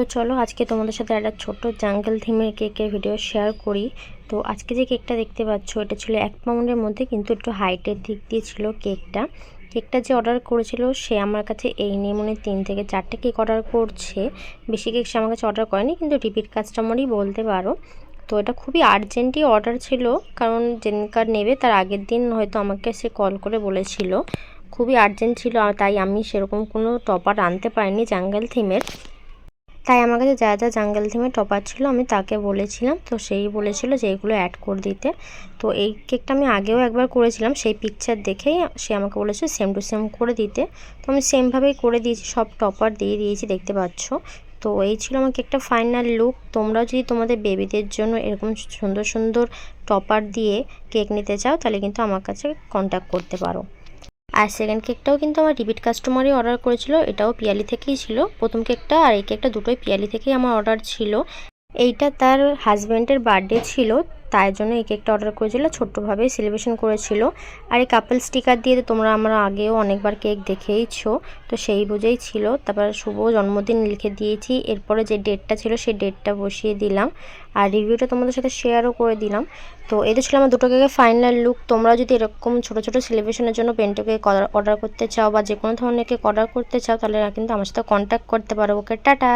তো চলো আজকে তোমাদের সাথে একটা ছোট্ট জাঙ্গল থিমের কেকের ভিডিও শেয়ার করি। তো আজকে যে কেকটা দেখতে পাচ্ছ এটা ছিল 1 পাউন্ডের মধ্যে, কিন্তু একটু হাইটের দিক দিয়ে ছিল কেকটা যে অর্ডার করেছিল সে আমার কাছে এই নিয়ে মনে 3 থেকে 4টে কেক অর্ডার করছে। বেশি কেক সে আমার কাছে অর্ডার করেনি, কিন্তু রিপিট কাস্টমারই বলতে পারো। তো এটা খুবই আর্জেন্টই অর্ডার ছিল, কারণ যেদিনকার নেবে তার আগের দিন হয়তো আমাকে সে কল করে বলেছিল। খুবই আর্জেন্ট ছিল, তাই আমি সেরকম কোনো টপার আনতে পারিনি জাঙ্গল থিমের। তাই আমার কাছে যা যা জাঙ্গল থিমের টপার ছিল আমি তাকে বলেছিলাম, তো সেই বলেছিল যে এগুলো অ্যাড করে দিতে। তো এই কেকটা আমি আগেও একবার করেছিলাম, সেই পিকচার দেখেই সে আমাকে বলেছে সেম টু সেম করে দিতে। তো আমি সেমভাবেই করে দিয়েছি, সব টপার দিয়ে দিয়েছি, দেখতে পাচ্ছ। তো এই ছিল আমার কেকটা ফাইনাল লুক। তোমরাও যদি তোমাদের বেবিদের জন্য এরকম সুন্দর সুন্দর টপার দিয়ে কেক নিতে চাও তাহলে কিন্তু আমার কাছে কন্ট্যাক্ট করতে পারো। আর সেকেন্ড কেকটাও কিন্তু আমার রিপিট কাস্টমারই অর্ডার করেছিল, এটাও পিয়ালি থেকেই ছিল। প্রথম কেকটা আর এই কেকটা দুটোই পিয়ালি থেকেই আমার অর্ডার ছিল। এইটা তার হাজব্যান্ডের বার্থডে ছিল, তাই জন্য এই কেকটা অর্ডার করেছিল, ছোট্টভাবে সেলিব্রেশন করেছিল। আর এই কাপল স্টিকার দিয়ে তো তোমরা আমরা আগেও অনেকবার কেক দেখেইছো, তো সেই বুঝেই ছিল। তারপর শুভ জন্মদিন লিখে দিয়েছি, এরপরে যে ডেটটা ছিল সেই ডেটটা বসিয়ে দিলাম, আর রিভিউটা তোমাদের সাথে শেয়ারও করে দিলাম। তো এটা ছিল আমার দুটো কেকের ফাইনাল লুক। তোমরা যদি এরকম ছোটো ছোটো সেলিব্রেশনের জন্য পেন্টো কেক অর্ডার করতে চাও বা যে কোনো ধরনের কেক অর্ডার করতে চাও তাহলে কিন্তু আমার সাথে কন্ট্যাক্ট করতে পারো। ওকে, টাটা।